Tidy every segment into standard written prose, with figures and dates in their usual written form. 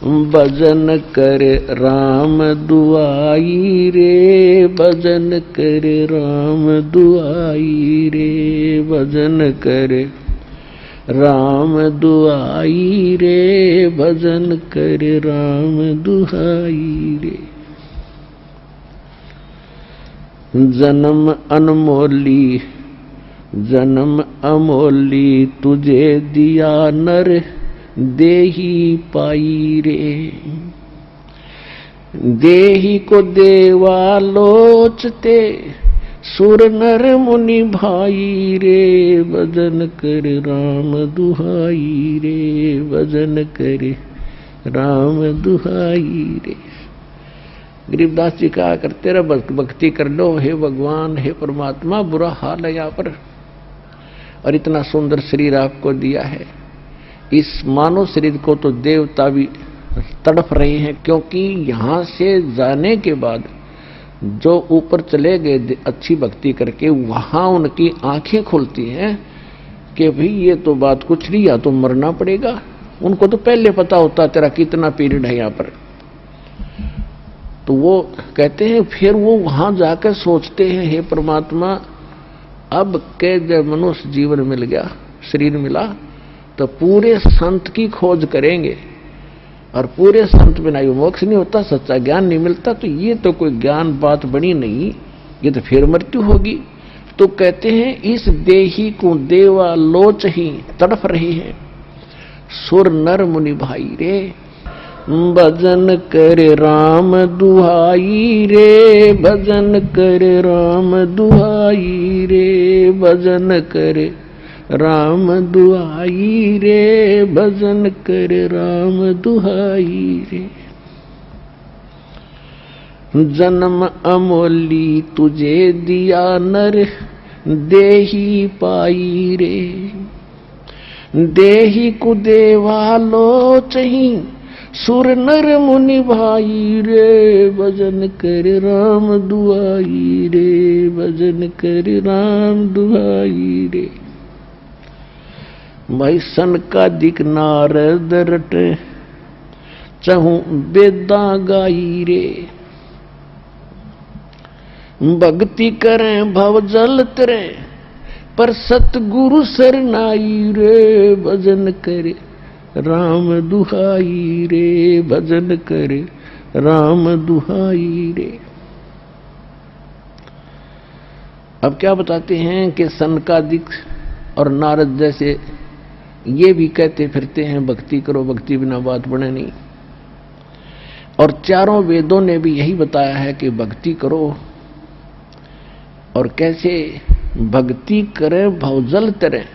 भजन कर राम दुआई रे, भजन कर राम दुआई रे, भजन कर राम दुआई रे, भजन कर राम दुआई रे। जन्म अनमोली जन्म अमोली तुझे दिया नर देही पाई रे, देही को देवा लोचते सुर नर मुनि भाई रे, भजन कर राम दुहाई रे, भजन कर राम दुहाई रे। गरीबदास जी कहा करते रहे भक्ति कर लो, हे भगवान हे परमात्मा, बुरा हाल है यहाँ पर और इतना सुंदर शरीर आपको दिया है। इस मानव शरीर को तो देवता भी तड़प रहे हैं, क्योंकि यहाँ से जाने के बाद जो ऊपर चले गए अच्छी भक्ति करके, वहां उनकी आंखें खुलती हैं कि भाई ये तो बात कुछ नहीं, या तो मरना पड़ेगा। उनको तो पहले पता होता तेरा कितना पीरियड है यहाँ पर। तो वो कहते हैं फिर वो वहां जाकर सोचते हैं, हे परमात्मा अब के जब मनुष्य जीवन मिल गया, शरीर मिला, तो पूरे संत की खोज करेंगे, और पूरे संत बिना ये मोक्ष नहीं होता, सच्चा ज्ञान नहीं मिलता। तो ये तो कोई ज्ञान बात बनी नहीं, ये तो फिर मृत्यु होगी। तो कहते हैं इस देही को देवा लोच ही तड़फ रहे हैं, सुर नर मुनि भाई रे, भजन कर राम दुहाई रे, भजन कर राम दुहाई रे, भजन कर राम दुहाई रे, भजन कर राम दुहाई रे। जन्म अमोली तुझे दिया नर देही पाई रे, देही को देवा लोचही सुर नर मुनि भाई रे, भजन कर राम दुआई रे, भजन कर राम दुआई रे। भाई सनकादिक नारद रट चहु बेदा गाई रे, भक्ति करें भव जल तरे पर सतगुरु सरनाई रे, भजन करे राम दुहाई रे, भजन करे राम दुहाई रे। अब क्या बताते हैं कि सनकादिक और नारद जैसे ये भी कहते फिरते हैं भक्ति करो, भक्ति बिना बात बने नहीं। और चारों वेदों ने भी यही बताया है कि भक्ति करो, और कैसे भक्ति करें भवजल तरें,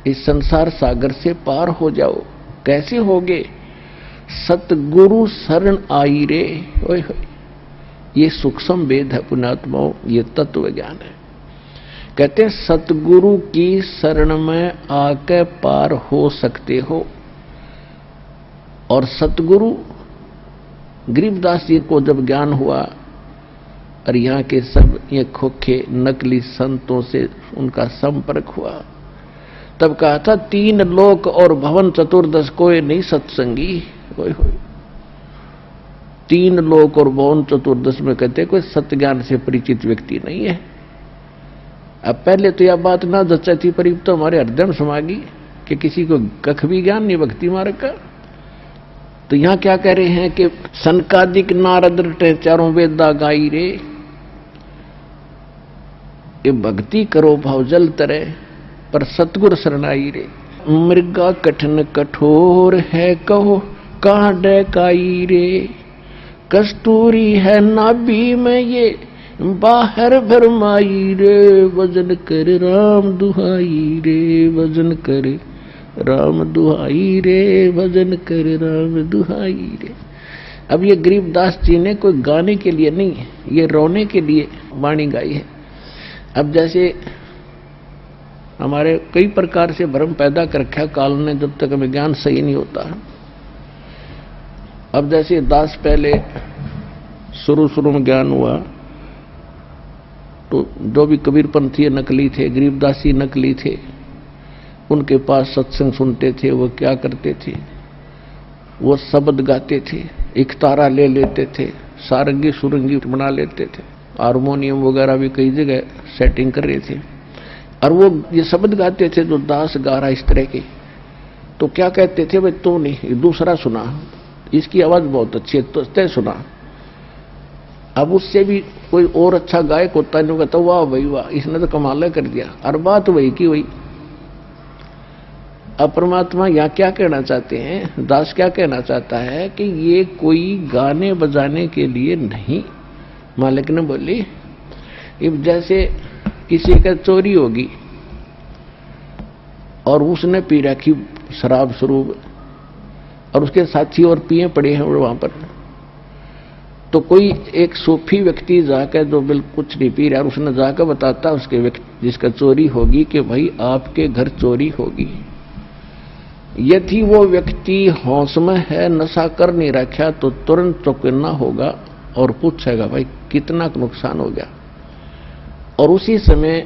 इस संसार सागर से पार हो जाओ। कैसे होगे? सतगुरु शरण आई रे। ओए होए, ये सूक्ष्म वेद है पुण्यात्माओं, ये तत्व ज्ञान है। कहते हैं सतगुरु की शरण में आके पार हो सकते हो। और सतगुरु गरीबदास जी को जब ज्ञान हुआ और यहाँ के सब ये खोखे नकली संतों से उनका संपर्क हुआ, तब कहा था 3 लोक और भवन चतुर्दश कोई नहीं सत्संगी। 3 लोक और भवन चतुर्दश में कहते कोई सत्य ज्ञान से परिचित व्यक्ति नहीं है। अब पहले तो यह बात ना जच्चा थी, पर तो हमारे हृदय में समा गई कि किसी को कख भी ज्ञान नहीं भक्ति मार्ग का। तो यहां क्या कह रहे हैं कि सनकादिक नारद रटे चारों वेदा गाई रे, ये भक्ति करो भवजल तरे पर सतगुर शरणाई रे। मृगा कठिन कठोर है कहो कहाँ डकाई रे, कस्तूरी है नाभि में ये बाहर भरमाई रे, भजन कर राम दुहाई रे, भजन कर राम दुहाई रे, भजन कर राम दुहाई रे। अब ये गरीबदास जी ने कोई गाने के लिए नहीं, ये रोने के लिए वाणी गाई है। अब जैसे हमारे कई प्रकार से भ्रम पैदा कर रखा काल ने, जब तक हमें ज्ञान सही नहीं होता। अब जैसे दास पहले शुरू में ज्ञान हुआ तो जो भी कबीरपंथी नकली थे, गरीबदासी नकली थे, उनके पास सत्संग सुनते थे। वो क्या करते थे, वो शब्द गाते थे, एक तारा ले लेते थे, सारंगी सुरंगी बना लेते थे, हारमोनियम वगैरह भी कई जगह सेटिंग कर रहे थे, और वो ये शब्द गाते थे जो दास गा रहा इस तरह के। तो क्या कहते थे, भाई तू नहीं, दूसरा सुना, इसकी आवाज बहुत अच्छी है, तो तय सुना। अब उससे भी कोई और अच्छा गायक होता है, कहता वाह भाई वाह, इसने तो कमाल कर दिया, और बात वही की वही। अब परमात्मा यहाँ क्या कहना चाहते हैं, दास क्या कहना चाहता है कि ये कोई गाने बजाने के लिए नहीं। मालिक ने बोली, जैसे किसी का चोरी होगी और उसने पी रखी शराब स्वरूप और उसके साथी और पिए पड़े हैं वहां पर, तो कोई एक सूफी व्यक्ति जाकर जो बिल्कुल कुछ नहीं पी रहा, उसने जाकर बताता उसके व्यक्ति जिसका चोरी होगी कि भाई आपके घर चोरी होगी। यदि वो व्यक्ति होश में है, नशा कर नहीं रखा, तो तुरंत चौकन्ना होगा और पूछेगा भाई कितना नुकसान हो गया, और उसी समय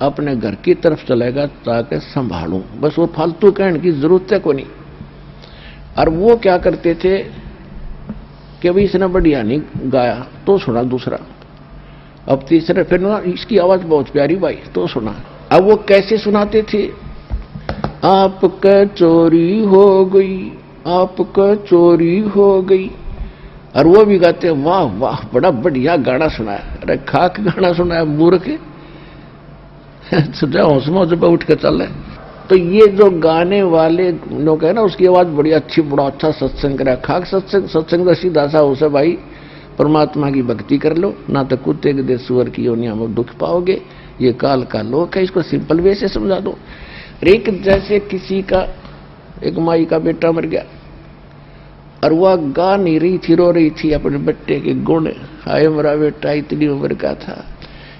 अपने घर की तरफ चलेगा ताकि संभालूं। बस वो फालतू कहने की जरूरत है को नहीं। और वो क्या करते थे कि भाई इसने बढ़िया नहीं गाया, तो सुना दूसरा, अब तीसरे, फिर ना इसकी आवाज बहुत प्यारी भाई, तो सुना। अब वो कैसे सुनाते थे, आपका चोरी हो गई, आपका चोरी हो गई, और वो भी गाते वाह वाह बड़ा बढ़िया गाना सुनाया। अरे खाक गाना सुनाया मूर्ख, होश में जब उठ के चल रहे। तो ये जो गाने वाले लोग है ना, उसकी आवाज बड़ी अच्छी, बड़ा अच्छा सत्संग करा, खाक सत्संग तो सीधा सा हो से भाई परमात्मा की भक्ति कर लो, ना तो कुत्ते के दे सुअर की योनिया में दुख पाओगे, ये काल का लोक है। इसको सिंपल वे से समझा दो। एक जैसे किसी का एक माई का बेटा मर गया और वह गा नहीं रही थी, रो रही थी अपने बेटे के गुण, हाय मेरा बेटा इतनी उम्र का था,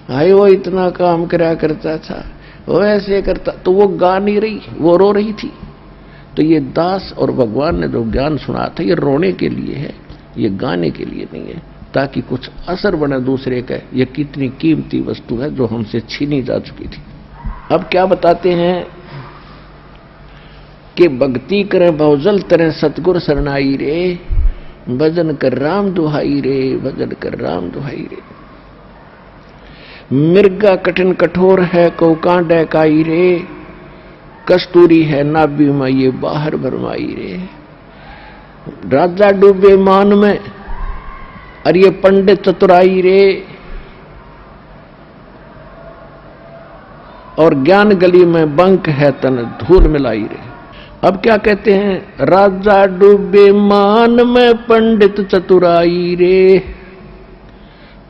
हाय वो इतना काम करा करता था, वो ऐसे करता, तो वो गा नहीं रही, वो रो रही थी। तो ये दास और भगवान ने जो ज्ञान सुना था, ये रोने के लिए है, ये गाने के लिए नहीं है, ताकि कुछ असर बने दूसरे का। ये कितनी कीमती वस्तु है जो हमसे छीनी जा चुकी थी। अब क्या बताते हैं कि भक्ति करें बहुजल तरह सतगुर शरणाई रे, भजन कर राम दुहाई रे, भजन कर राम दुहाई रे। मिर्गा कठिन कठोर है को कांडे काई रे, कस्तूरी है नाभि में ये बाहर भरमाई रे। राजा डूबे मान में और ये पंडित चतुराई रे, और ज्ञान गली में बंक है तन धूल मिलाई रे। अब क्या कहते हैं, राजा डूबे मान में पंडित चतुराई रे,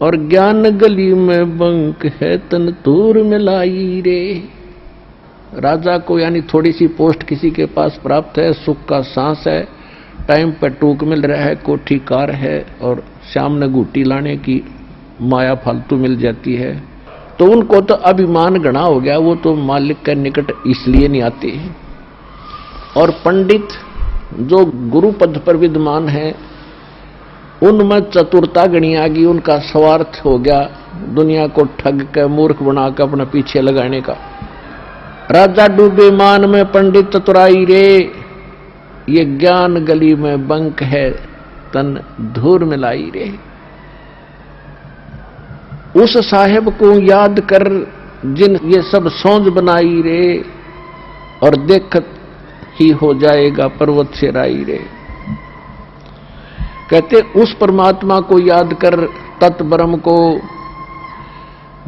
और ज्ञान गली में बंक है तन धूल मिलाई रे। राजा को यानी थोड़ी सी पोस्ट किसी के पास प्राप्त है, सुख का सांस है, टाइम पर टूक मिल रहा है, कोठी कार है, और शाम ने घूटी लाने की माया फालतू मिल जाती है, तो उनको तो अभिमान गणा हो गया, वो तो मालिक के निकट इसलिए नहीं आते हैं। और पंडित जो गुरु पद पर विद्यमान है, उनमें चतुरता गणी आ गई, उनका स्वार्थ हो गया दुनिया को ठग के मूर्ख बनाकर अपने पीछे लगाने का। राजा डूबे मान में पंडित चतुराई रे, ये ज्ञान गली में बंक है तन धूर मिलाई रे। उस साहेब को याद कर जिन ये सब सोच बनाई रे, और देखत ही हो जाएगा पर्वत से राई रे। कहते उस परमात्मा को याद कर, तत्व ब्रह्म को।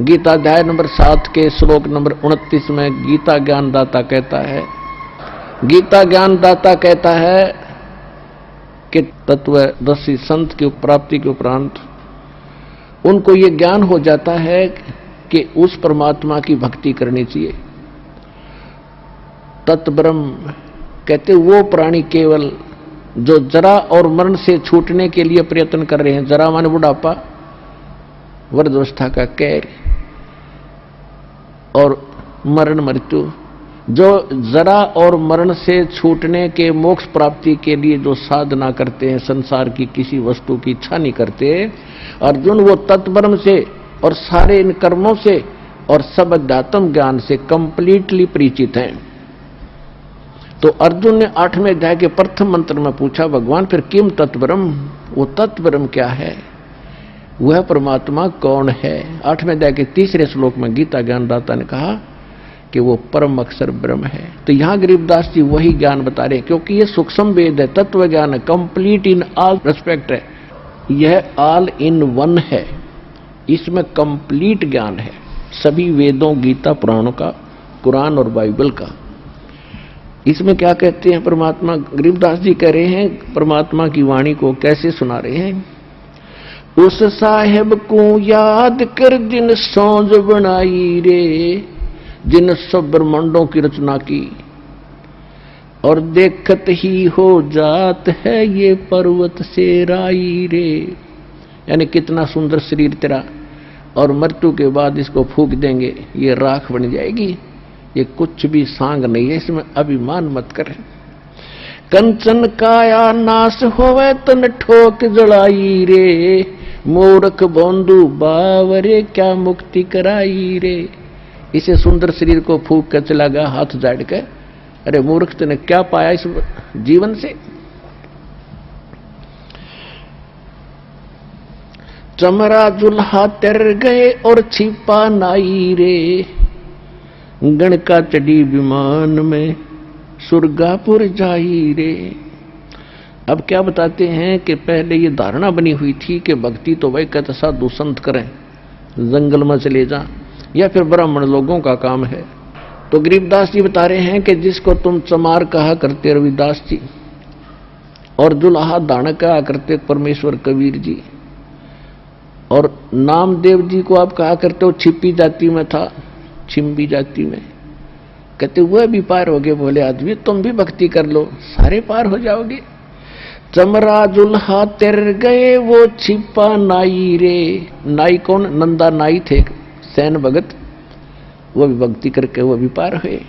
गीता अध्याय नंबर 7 के श्लोक नंबर 29 में गीता ज्ञानदाता कहता है, गीता ज्ञानदाता कहता है कि तत्वदर्शी संत की प्राप्ति के उपरांत उनको ये ज्ञान हो जाता है कि उस परमात्मा की भक्ति करनी चाहिए। तत्व ब्रह्म कहते वो प्राणी केवल जो जरा और मरण से छूटने के लिए प्रयत्न कर रहे हैं, जरा माने बुढ़ापा, वृद्धावस्था का कैर, और मरण मृत्यु, जो जरा और मरण से छूटने के मोक्ष प्राप्ति के लिए जो साधना करते हैं, संसार की किसी वस्तु की इच्छा नहीं करते, अर्जुन वो तत्ब्रह्म से और सारे इन कर्मों से और सब अध्यात्म ज्ञान से कंप्लीटली परिचित हैं। तो अर्जुन ने 8वें अध्याय के प्रथम मंत्र में पूछा, भगवान फिर किम तत्ब्रह्म, वो तत्ब्रह्म क्या है, वह परमात्मा कौन है। 8वें अध्याय के 3रे श्लोक में गीता ज्ञानदाता ने कहा कि वो परम अक्षर ब्रह्म है। तो यहां गरीबदास जी वही ज्ञान बता रहे हैं, क्योंकि ये सूक्ष्म वेद है, तत्व ज्ञान है, कंप्लीट इन ऑल रेस्पेक्ट है, यह ऑल इन वन है, इसमें कंप्लीट ज्ञान है सभी वेदों, गीता, पुराणों का, कुरान और बाइबल का। इसमें क्या कहते हैं परमात्मा, गरीबदास जी कह रहे हैं परमात्मा की वाणी को कैसे सुना रहे हैं। उस साहेब को याद कर जिन सौंज बनाई रे, जिन सब ब्रह्मांडों की रचना की, और देखत ही हो जात है ये पर्वत से राई रे। यानी कितना सुंदर शरीर तेरा, और मृत्यु के बाद इसको फूंक देंगे, ये राख बन जाएगी, ये कुछ भी सांग नहीं है, इसमें अभिमान मत कर। कंचन काया नाश होवे तन ठोक जड़ाई रे, मूर्ख बोंदू बावरे क्या मुक्ति कराई रे। इसे सुंदर शरीर को फूंक कर चला गया हाथ जाड़ के, अरे मूर्ख तूने क्या पाया इस जीवन से। चमरा जुल्हा तर गए और छिपा नाई रे, गणका चढ़ी विमान में सुरगापुर जाई रे। अब क्या बताते हैं कि पहले ये धारणा बनी हुई थी कि भक्ति तो वही कहते साधु संत करें, जंगल में चले जा, या फिर ब्राह्मण लोगों का काम है। तो गरीबदास जी बता रहे हैं कि जिसको तुम चमार कहा करते रविदास जी, और जुल्हा दान कहा करते परमेश्वर कबीर जी, और नामदेव जी को आप कहा करते हो छिपी जाति में था, छिम्बी जाति में, कहते वह भी पार हो गए। बोले आदमी तुम भी भक्ति कर लो, सारे पार हो जाओगे। चमरा जुल्हा तर गए वो छिपा नाई रे। नाई कौन? नंदा नाई थे, सैन भगत, वो भी भक्ति करके वो भी पार हुए।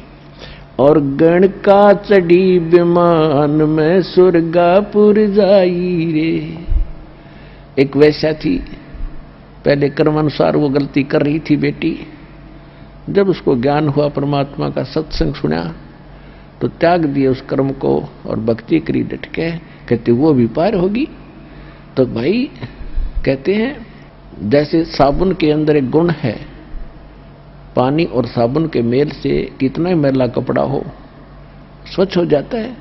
और गण का चढ़ी विमान में सुरगापुर जाई रे। एक वैसा थी, पहले कर्मानुसार वो गलती कर रही थी बेटी, जब उसको ज्ञान हुआ परमात्मा का, सत्संग सुना, तो त्याग दिए उस कर्म को और भक्ति करी डट के। कहते वो भी पार होगी। तो भाई कहते हैं जैसे साबुन के अंदर एक गुण है, पानी और साबुन के मेल से कितना ही मैला कपड़ा हो स्वच्छ हो जाता है।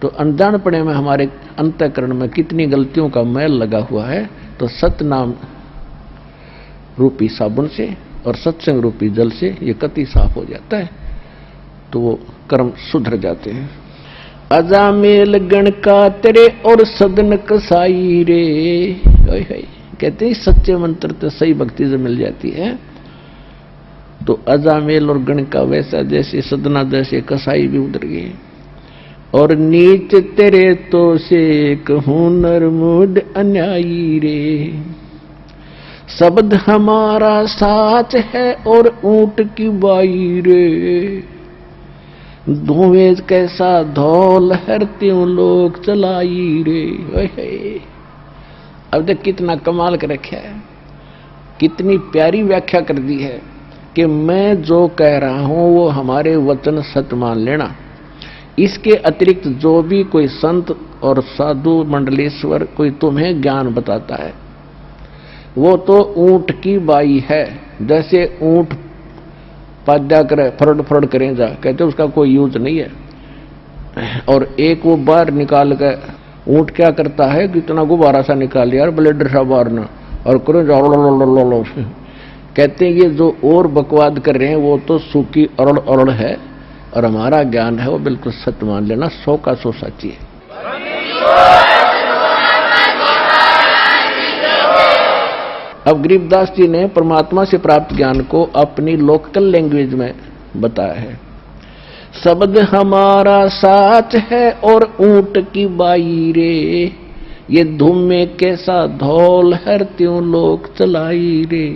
तो अनजानपने में हमारे अंतःकरण में कितनी गलतियों का मैल लगा हुआ है, तो सतनाम रूपी साबुन से और सत्संग रूपी जल से ये कति साफ हो जाता है, तो वो कर्म सुधर जाते हैं। अजामेल गण का तेरे और सदन कसाई रे। कहते हैं सच्चे मंत्र तो सही भक्ति से मिल जाती है। तो अजामेल और गण का वैसा जैसे सदना जैसे कसाई भी उधर गए। और नीच तेरे तो से कहूं नरमुड अन्यायी रे। शब्द हमारा साच है और ऊंट की बाई रे। धुएं कैसा धौल हर त्यों लोग चलाई रे। अब तक कितना कमाल कर रखा है, कितनी प्यारी व्याख्या कर दी है कि मैं जो कह रहा हूं वो हमारे वचन सत्य मान लेना। इसके अतिरिक्त जो भी कोई संत और साधु मंडलेश्वर कोई तुम्हें ज्ञान बताता है, वो तो ऊंट की बाई है। जैसे ऊंट पाद्या करे, फरड फरड करें जा, कहते उसका कोई यूज नहीं है। और एक वो बाहर निकाल के ऊंट क्या करता है, कितना गुब्बारा सा निकाल लिया ब्लेडर सा बाहर न, और करो जाओ। कहते हैं ये जो और बकवाद कर रहे हैं वो तो सूखी अरड़ अरड़ है, और हमारा ज्ञान है वो बिल्कुल सत्य मान लेना, 100 का 100 सच्ची है। अब गरीबदास जी ने परमात्मा से प्राप्त ज्ञान को अपनी लोकल लैंग्वेज में बताया है। शब्द हमारा साच है और ऊंट की बाई रे। ये धूम में कैसा धौल हर त्यों लोग चलाई रे।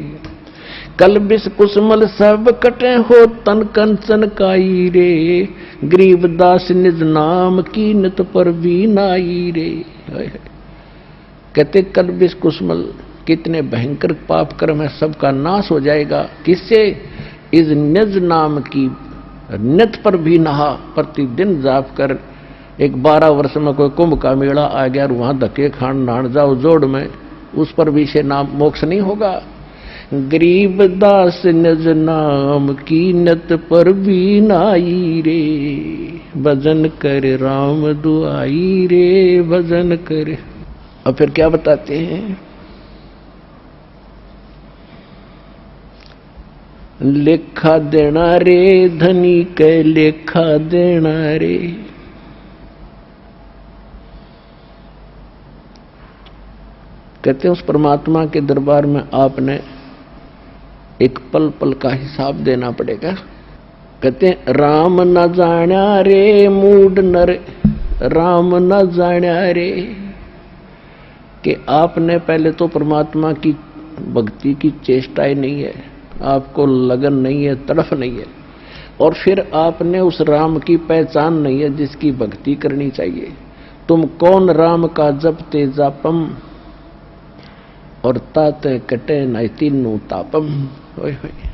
कल बिस कुसमल सब कटे हो तन कंचन काई रे। गरीबदास निज नाम की नित पर भी नाई रे। कहते कल बिस कुसमल, कितने भयंकर पाप कर्म है, सबका नाश हो जाएगा। किससे? इस निज नाम की नित पर भी नहा, प्रतिदिन जाप कर। एक 12 वर्ष में कोई कुंभ का मेला आ गया और वहां धक्के खान नान जाओ जोड़ में, उस पर भी से नाम मोक्ष नहीं होगा। गरीब दास निज नाम की नत पर भी नाई रे, भजन कर राम दुआई रे, भजन कर। और फिर क्या बताते हैं, लेखा देना रे धनी के लेखा देना रे। कहते हैं उस परमात्मा के दरबार में आपने एक पल पल का हिसाब देना पड़ेगा। कहते हैं राम न जाना रे मूड नर, राम न जाना रे, कि आपने पहले तो परमात्मा की भक्ति की चेष्टा ही नहीं है, आपको लगन नहीं है, तड़फ नहीं है, और फिर आपने उस राम की पहचान नहीं है जिसकी भक्ति करनी चाहिए। तुम कौन राम का जपते जापम, और ताते कटे न तीनों तापम। होय होय।